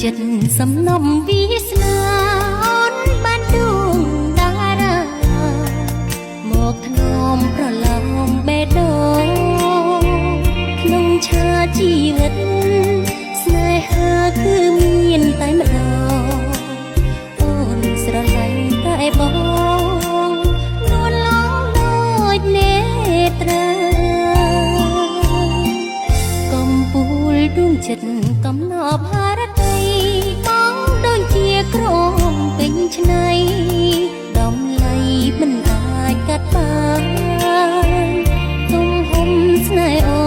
ចិត្តសំណុំវាសនាអូនបានដួងតារាមកធ្នមប្រឡំបេះដូងក្នុងឆាជីវិតស្នេហាគឺមានតែម្ដងអូនស្រឡាញ់តែបងនួនឡងដូចនេត្រាកំពូលដួងចិត្តកំណប់ហារតីបងដូចជាក្រមពេញឆ្នៃដំឡៃមិនអាចកាត់បានទំហំស្នេហ៍អូ